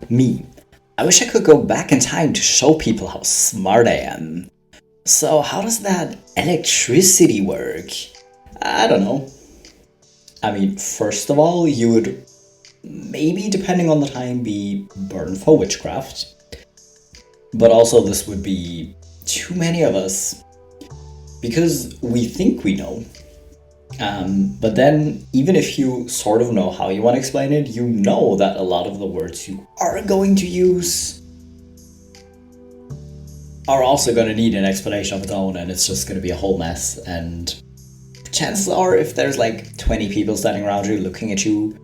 Me. I wish I could go back in time to show people how smart I am. So, how does that electricity work? I don't know. I mean, first of all, you would maybe, depending on the time, be burned for witchcraft. But also, this would be too many of us because we think we know. But then, even if you sort of know how you want to explain it, you know that a lot of the words you are going to use are also going to need an explanation of its own, and it's just going to be a whole mess. And chances are, if there's like 20 people standing around you looking at you,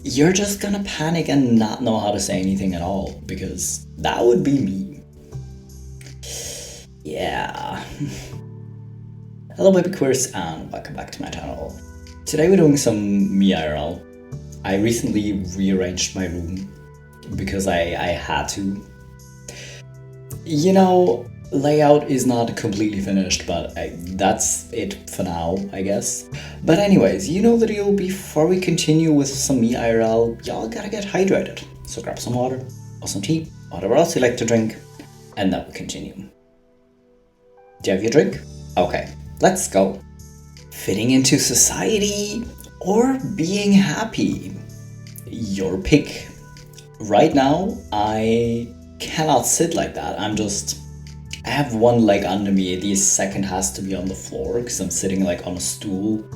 you're just gonna panic and not know how to say anything at all, because that would be me. Yeah. Hello BabyQueers and welcome back to my channel. Today we're doing some me IRL. I recently rearranged my room because I had to. You know, layout is not completely finished, but that's it for now, I guess. But anyways, you know the deal. Before we continue with some me IRL, y'all gotta get hydrated. So grab some water, or some tea, whatever else you like to drink, and then we'll continue. Do you have your drink? Okay, let's go. Fitting into society or being happy? Your pick. Right now, I cannot sit like that. I have one leg under me. The second has to be on the floor because I'm sitting like on a stool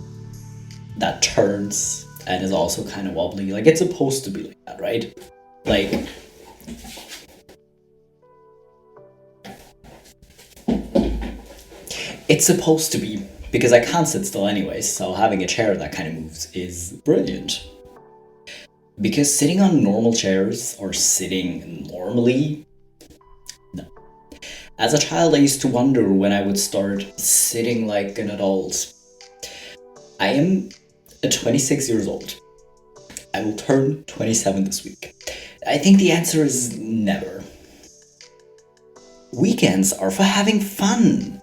that turns and is also kind of wobbly. Like it's supposed to be like that, right? Like it's supposed to be, because I can't sit still anyways, so having a chair that kind of moves is brilliant. Because sitting on normal chairs or sitting normally, no. As a child, I used to wonder when I would start sitting like an adult. I am 26 years old. I will turn 27 this week. I think the answer is never. Weekends are for having fun.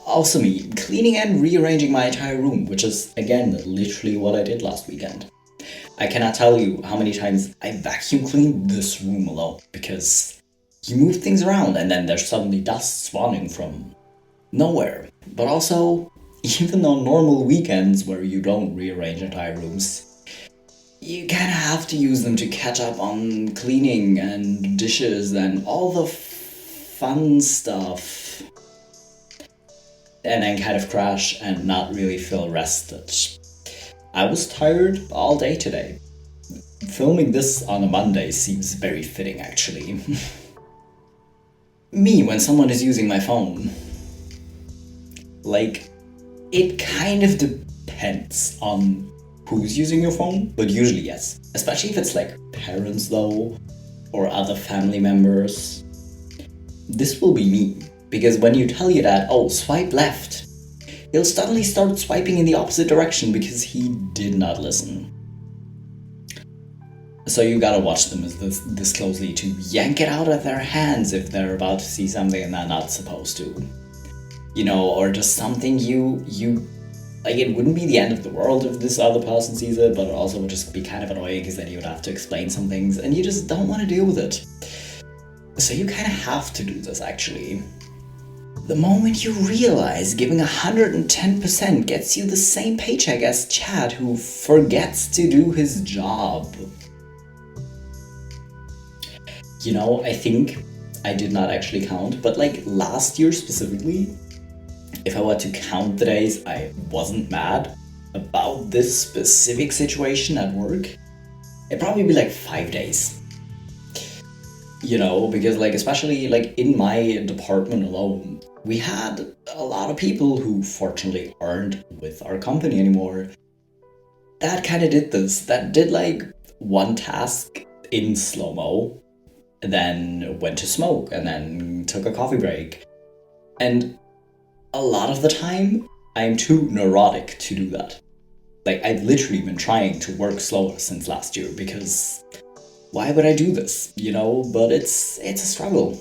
Also me, cleaning and rearranging my entire room, which is, again, literally what I did last weekend. I cannot tell you how many times I vacuum cleaned this room alone, because you move things around and then there's suddenly dust spawning from nowhere. But also, even on normal weekends where you don't rearrange entire rooms, you kind of have to use them to catch up on cleaning and dishes and all the fun stuff. And then kind of crash and not really feel rested. I was tired all day today. Filming this on a Monday seems very fitting, actually. Me, when someone is using my phone. Like, it kind of depends on who's using your phone, but usually yes. Especially if it's like parents though, or other family members. This will be me. Because when you tell your dad, oh, swipe left, he'll suddenly start swiping in the opposite direction because he did not listen. So you gotta watch them this closely to yank it out of their hands if they're about to see something and they're not supposed to. You know, or just something you like, it wouldn't be the end of the world if this other person sees it, but it also would just be kind of annoying because then you would have to explain some things and you just don't want to deal with it. So you kind of have to do this, actually. The moment you realize giving 110% gets you the same paycheck as Chad, who forgets to do his job. You know, I think I did not actually count, but like last year specifically, if I were to count the days I wasn't mad about this specific situation at work, it'd probably be like 5 days. You know, because like, especially like in my department alone, we had a lot of people who fortunately aren't with our company anymore that kind of did this, that did like one task in slow-mo, then went to smoke, and then took a coffee break. And a lot of the time, I'm too neurotic to do that. Like, I've literally been trying to work slower since last year, because why would I do this, you know? But it's a struggle.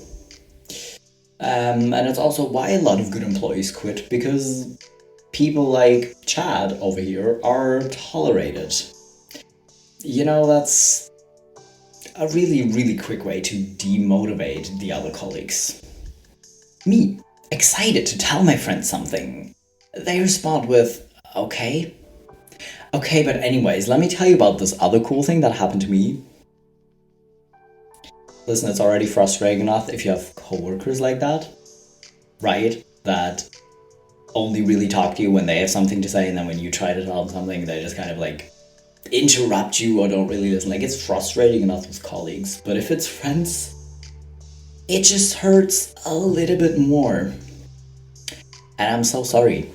And it's also why a lot of good employees quit, because people like Chad over here are tolerated. You know, that's a really, really quick way to demotivate the other colleagues. Me, excited to tell my friends something. They respond with, okay. Okay, but anyways, let me tell you about this other cool thing that happened to me. Listen, it's already frustrating enough if you have coworkers like that, right? That only really talk to you when they have something to say, and then when you try to tell them something, they just kind of like interrupt you or don't really listen. Like, it's frustrating enough with colleagues, but if it's friends, it just hurts a little bit more. And I'm so sorry.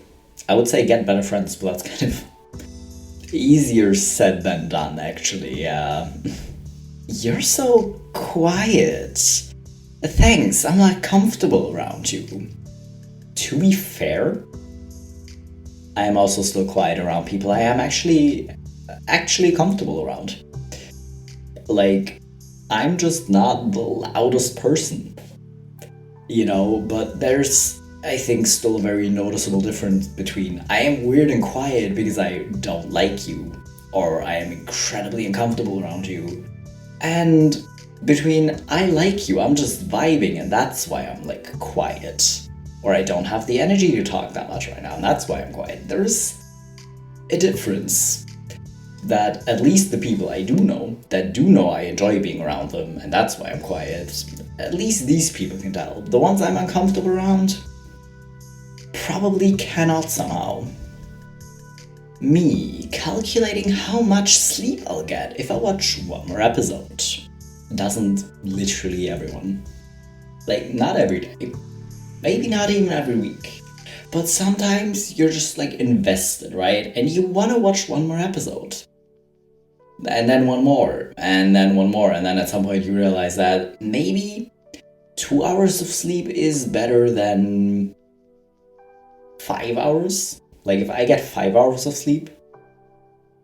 I would say get better friends, but that's kind of easier said than done, actually. You're so quiet. Thanks, I'm not comfortable around you. To be fair, I am also still quiet around people I am actually comfortable around. Like, I'm just not the loudest person, you know, but there's, I think, still a very noticeable difference between I am weird and quiet because I don't like you, or I am incredibly uncomfortable around you, and between I like you, I'm just vibing, and that's why I'm like quiet. Or I don't have the energy to talk that much right now, and that's why I'm quiet. There's a difference that at least the people I do know, that do know I enjoy being around them, and that's why I'm quiet, at least these people can tell. The ones I'm uncomfortable around probably cannot somehow. Me, calculating how much sleep I'll get if I watch one more episode. Doesn't literally everyone. Like, not every day. Maybe not even every week. But sometimes you're just like invested, right? And you want to watch one more episode. And then one more. And then one more. And then at some point you realize that maybe 2 hours of sleep is better than 5 hours. Like, if I get 5 hours of sleep,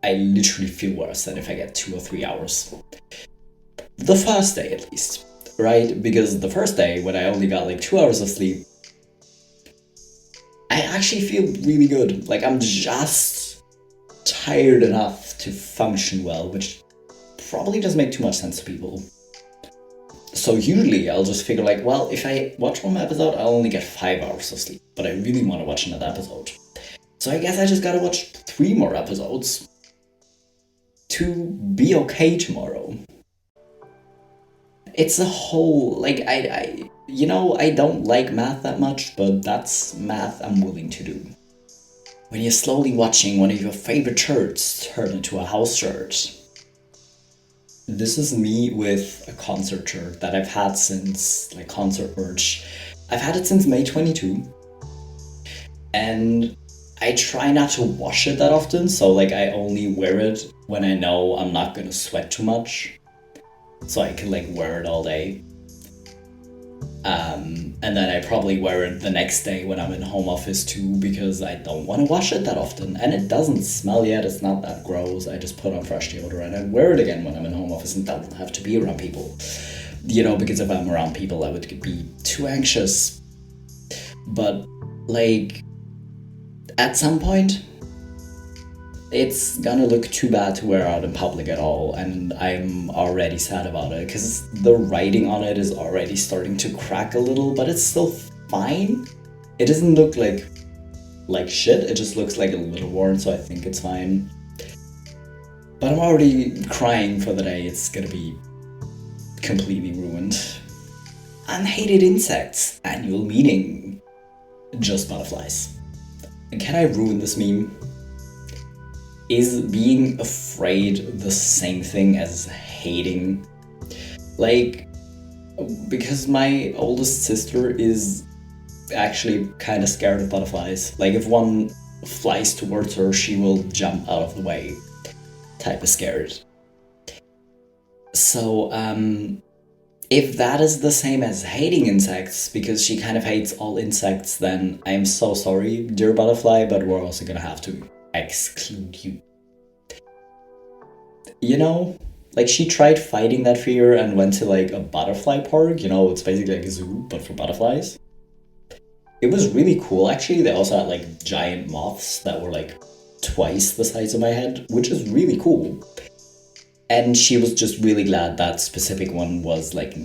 I literally feel worse than if I get 2 or 3 hours. The first day, at least. Right? Because the first day, when I only got like 2 hours of sleep, I actually feel really good. Like, I'm just tired enough to function well, which probably doesn't make too much sense to people. So usually I'll just figure like, well, if I watch one episode, I'll only get 5 hours of sleep, but I really want to watch another episode. So I guess I just gotta watch 3 more episodes to be okay tomorrow. It's a whole, like, I don't like math that much, but that's math I'm willing to do. When you're slowly watching one of your favorite shirts turn into a house shirt. This is me with a concert shirt that I've had since, like, concert merch. I've had it since May 22. And I try not to wash it that often, so, like, I only wear it when I know I'm not gonna sweat too much. So I can, like, wear it all day. And then I probably wear it the next day when I'm in home office too, because I don't want to wash it that often. And it doesn't smell yet, it's not that gross. I just put on fresh deodorant and wear it again when I'm in home office and don't have to be around people. You know, because if I'm around people, I would be too anxious. But, like, at some point, it's gonna look too bad to wear out in public at all, and I'm already sad about it, because the writing on it is already starting to crack a little, but it's still fine. It doesn't look like shit, it just looks like a little worn, so I think it's fine. But I'm already crying for the day it's gonna be completely ruined. Unhated insects, annual meeting. Just butterflies. Can I ruin this meme? Is being afraid the same thing as hating? Like, because my oldest sister is actually kind of scared of butterflies. Like, if one flies towards her, she will jump out of the way. Type of scared. So, if that is the same as hating insects, because she kind of hates all insects, then I'm so sorry, dear butterfly, but we're also gonna have to exclude you. You know, like, she tried fighting that fear and went to, like, a butterfly park. You know, it's basically like a zoo, but for butterflies. It was really cool, actually. They also had, like, giant moths that were, like, twice the size of my head, which is really cool. And she was just really glad that specific one was like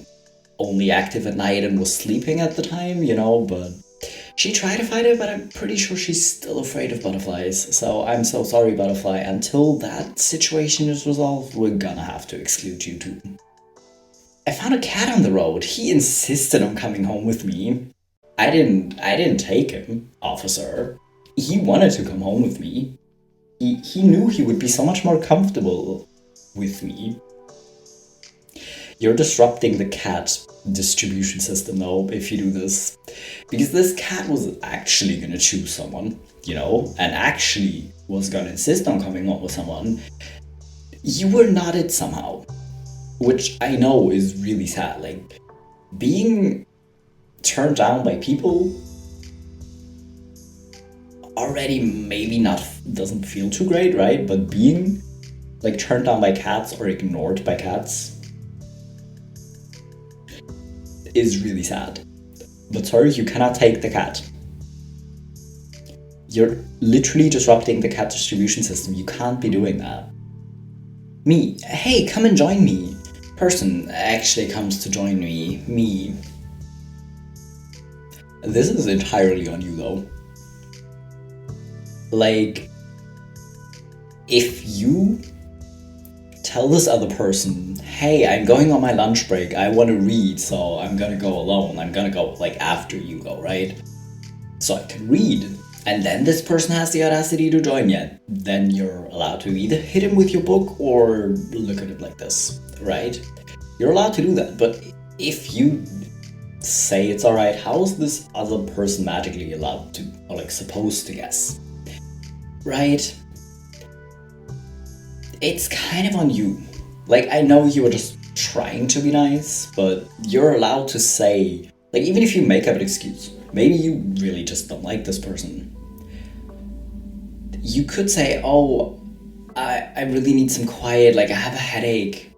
only active at night and was sleeping at the time, but she tried to fight it, but I'm pretty sure she's still afraid of butterflies. So I'm so sorry, butterfly. Until that situation is resolved, we're gonna have to exclude you too. I found a cat on the road. He insisted on coming home with me. I didn't take him, officer. He wanted to come home with me. He knew he would be so much more comfortable with me. You're disrupting the cat distribution system though if you do this. Because this cat was actually gonna choose someone, and actually was gonna insist on coming home with someone. You were not it somehow. Which I know is really sad. Like, being turned down by people already maybe not doesn't feel too great, right? But being like turned down by cats or ignored by cats is really sad. But sorry, you cannot take the cat. You're literally disrupting the cat distribution system. You can't be doing that. Me, hey, come and join me. Person actually comes to join me. Me. This is entirely on you though. Like, if you tell this other person, hey, I'm going on my lunch break, I want to read, so I'm gonna go alone. I'm gonna go like after you go, right? So I can read. And then this person has the audacity to join you. Then you're allowed to either hit him with your book or look at it like this, right? You're allowed to do that. But if you say it's alright, how is this other person magically allowed to, or like supposed to guess? Right? It's kind of on you. Like, I know you were just trying to be nice, but you're allowed to say, like, even if you make up an excuse, maybe you really just don't like this person. You could say, oh, I really need some quiet, like I have a headache.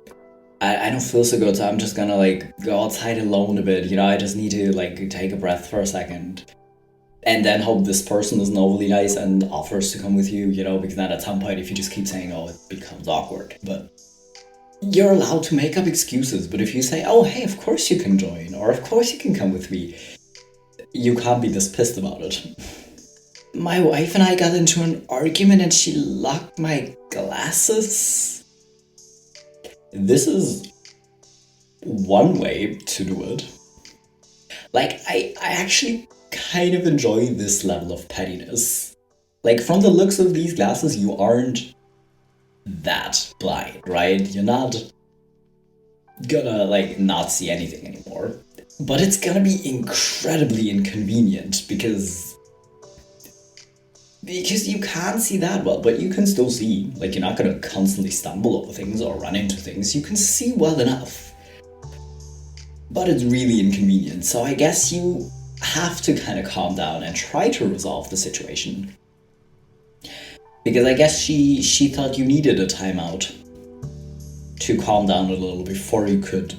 I don't feel so good, so I'm just gonna like go outside alone a bit, I just need to like take a breath for a second. And then hope this person isn't overly nice and offers to come with you, because then at some point if you just keep saying, oh, it becomes awkward. But you're allowed to make up excuses, but if you say, oh, hey, of course you can join, or of course you can come with me, you can't be this pissed about it. My wife and I got into an argument and she locked my glasses. This is one way to do it. Like, I actually kind of enjoy this level of pettiness. Like, from the looks of these glasses, you aren't that blind, right? You're not gonna, like, not see anything anymore. But it's gonna be incredibly inconvenient because you can't see that well, but you can still see. Like, you're not gonna constantly stumble over things or run into things. You can see well enough. But it's really inconvenient, so I guess you have to kind of calm down and try to resolve the situation. Because I guess she thought you needed a timeout to calm down a little before you could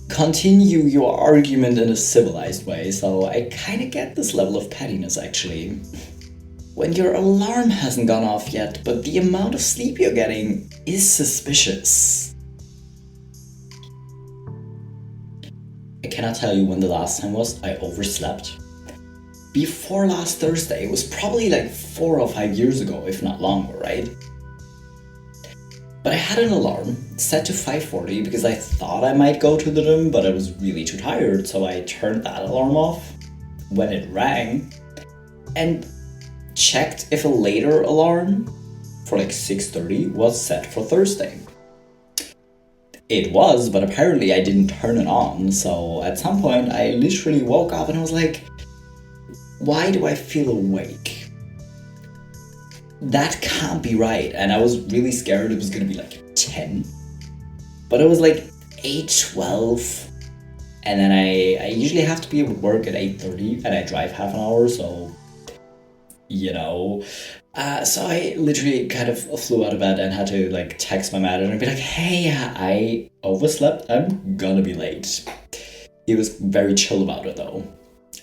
continue your argument in a civilized way, so I kind of get this level of pettiness actually. When your alarm hasn't gone off yet, but the amount of sleep you're getting is suspicious. I cannot tell you when the last time was I overslept. Before last Thursday, it was probably like 4 or 5 years ago, if not longer, right? But I had an alarm set to 5:40 because I thought I might go to the gym, but I was really too tired, so I turned that alarm off when it rang and checked if a later alarm for like 6:30 was set for Thursday. It was, but apparently I didn't turn it on, so at some point I literally woke up and I was like, why do I feel awake? That can't be right. And I was really scared it was gonna be like 10. But it was like 8:12. And then I usually have to be at work at 8:30 and I drive half an hour, so so I literally kind of flew out of bed and had to like text my manager and be like, hey, I overslept, I'm gonna be late. He was very chill about it though.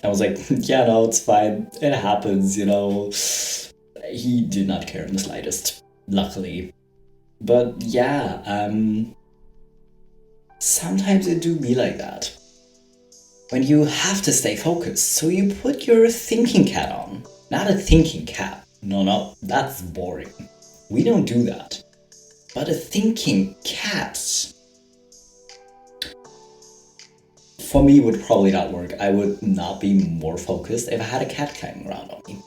I was like, yeah, no, it's fine, it happens, He did not care in the slightest, luckily. But yeah, sometimes it do be like that. When you have to stay focused, so you put your thinking cap on. Not a thinking cap. No, no, that's boring. We don't do that. But a thinking cat, for me, would probably not work. I would not be more focused if I had a cat climbing around on me.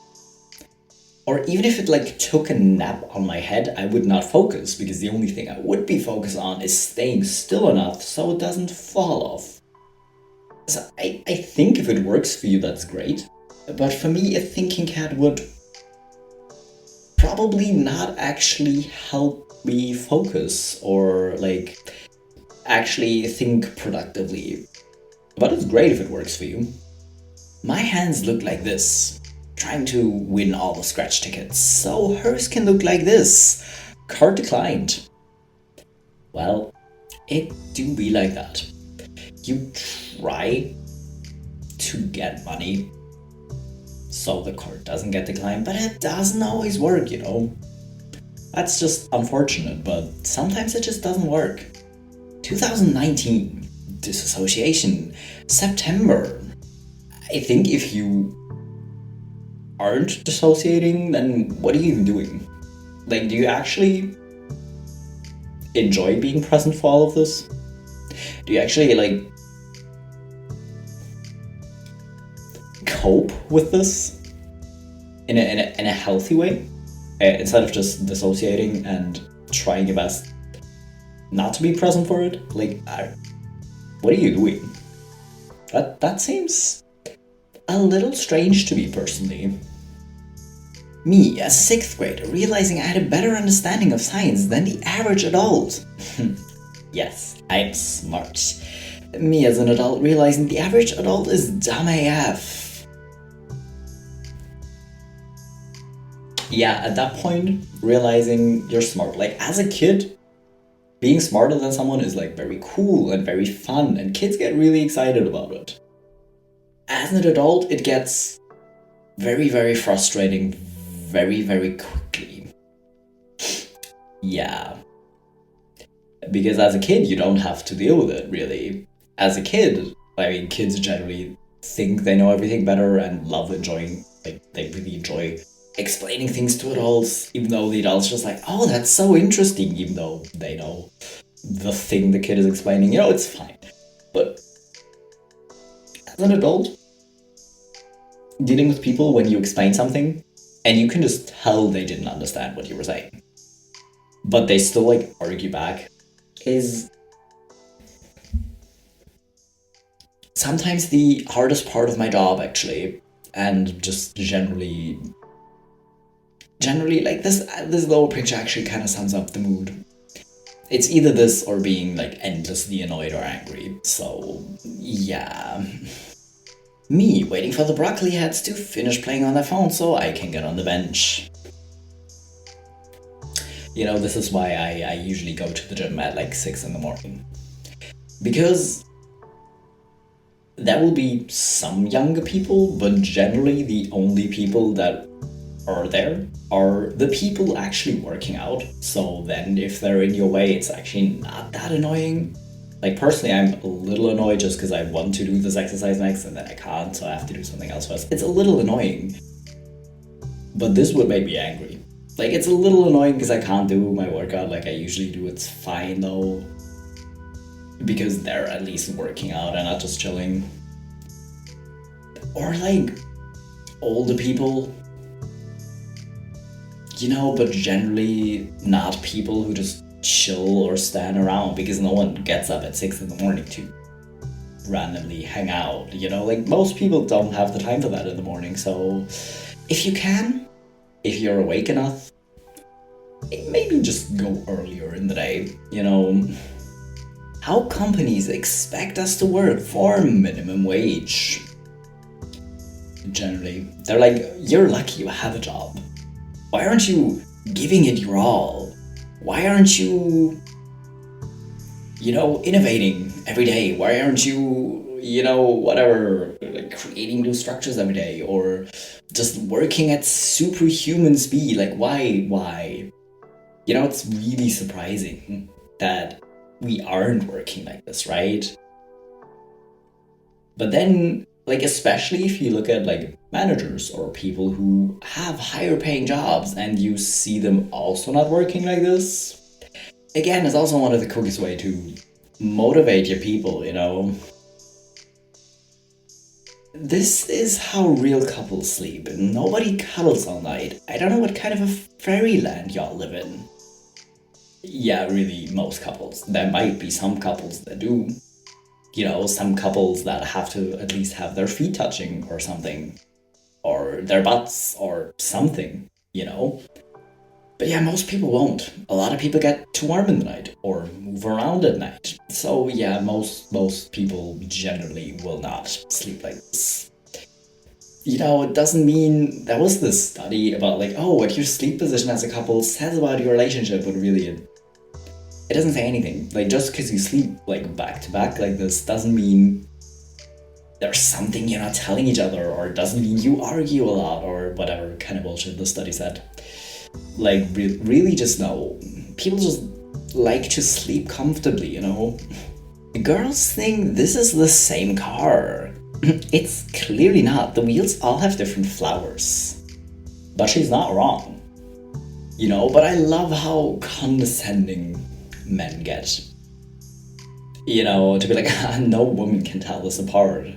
Or even if it like took a nap on my head, I would not focus because the only thing I would be focused on is staying still enough so it doesn't fall off. So I think if it works for you, that's great. But for me, a thinking cat would probably not actually help me focus or like actually think productively. But it's great if it works for you. My hands look like this, trying to win all the scratch tickets, so hers can look like this. Card declined. Well, it do be like that. You try to get money so the card doesn't get declined, but it doesn't always work, you know. That's just unfortunate, but sometimes it just doesn't work. 2019, disassociation, September. I think if you aren't dissociating, then what are you even doing? Like, do you actually enjoy being present for all of this? Do you actually, like, cope with this in a healthy way? Instead of just dissociating and trying your best not to be present for it? Like, what are you doing? That seems a little strange to me personally. Me, as a 6th grader, realizing I had a better understanding of science than the average adult. Yes, I'm smart. Me as an adult realizing the average adult is dumb AF. Yeah, at that point, realizing you're smart. Like, as a kid, being smarter than someone is like very cool and very fun, and kids get really excited about it. As an adult, it gets very, very frustrating very, very quickly. Yeah. Because as a kid, you don't have to deal with it, really. As a kid, I mean, kids generally think they know everything better and love enjoying, like, they really enjoy explaining things to adults, even though the adult's just like, oh, that's so interesting, even though they know the thing the kid is explaining. You know, it's fine. But as an adult, dealing with people when you explain something, and you can just tell they didn't understand what you were saying, but they still, like, argue back, is sometimes the hardest part of my job, actually. And just generally, like, this lower picture actually kind of sums up the mood. It's either this or being, like, endlessly annoyed or angry. So, yeah. Me waiting for the broccoli heads to finish playing on their phone so I can get on the bench. You know, this is why I usually go to the gym at like 6 in the morning. Because there will be some younger people, but generally the only people that are there are the people actually working out. So then if they're in your way, it's actually not that annoying. Like, personally, I'm a little annoyed just because I want to do this exercise next and then I can't, so I have to do something else first. It's a little annoying. But this would make me angry. Like, it's a little annoying because I can't do my workout like I usually do. It's fine, though. Because they're at least working out and not just chilling. Or, like, older people. You know, but generally not people who just chill or stand around, because no one gets up at 6 in the morning to randomly hang out, you know? Like, most people don't have the time for that in the morning, so if you can, if you're awake enough, maybe just go earlier in the day, you know? How companies expect us to work for minimum wage. Generally, they're like, you're lucky you have a job. Why aren't you giving it your all? Why aren't you, innovating every day? Why aren't you, whatever, like creating new structures every day, or just working at superhuman speed? Like, why? You know, it's really surprising that we aren't working like this, right? But then, like, especially if you look at like managers or people who have higher paying jobs and you see them also not working like this, again, it's also one of the quickest way to motivate your people, you know? This is how real couples sleep. Nobody cuddles all night. I don't know what kind of a fairyland y'all live in. Yeah, really, most couples. There might be some couples that do. You know, some couples that have to at least have their feet touching or something. Or their butts or something, you know? But yeah, most people won't. A lot of people get too warm in the night or move around at night. So yeah, most people generally will not sleep like this. You know, it doesn't mean there was this study about like, oh, what your sleep position as a couple says about your relationship, but really it doesn't say anything. Like just because you sleep like back to back like this doesn't mean there's something you're not telling each other, or it doesn't mean you argue a lot or whatever kind of bullshit the study said. Like really just know, people just like to sleep comfortably, you know? Girls think this is the same car. It's clearly not. The wheels all have different flowers. But she's not wrong. You know, but I love how condescending men get. You know, to be like, no woman can tell this apart.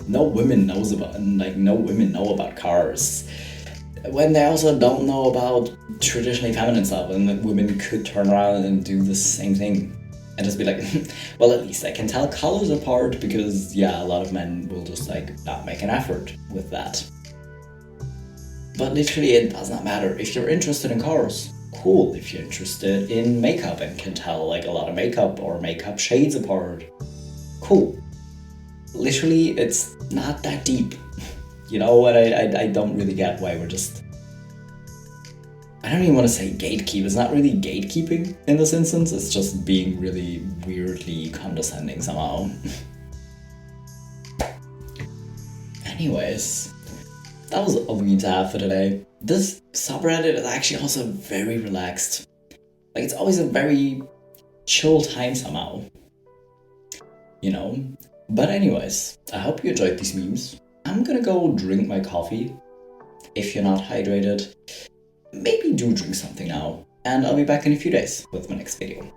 No women know about cars. When they also don't know about traditionally feminine stuff, and that women could turn around and do the same thing. And just be like, well, at least I can tell colors apart, because yeah, a lot of men will just like not make an effort with that. But literally it does not matter. If you're interested in cars, cool. If you're interested in makeup and can tell like a lot of makeup or makeup shades apart, cool. Literally, it's not that deep. You know what, I don't really get why we're just... I don't even want to say gatekeep. It's not really gatekeeping in this instance. It's just being really weirdly condescending somehow. Anyways, that was all we need to have for today. This subreddit is actually also very relaxed. Like, it's always a very chill time somehow. You know? But anyways, I hope you enjoyed these memes. I'm gonna go drink my coffee. If you're not hydrated, maybe do drink something now. And I'll be back in a few days with my next video.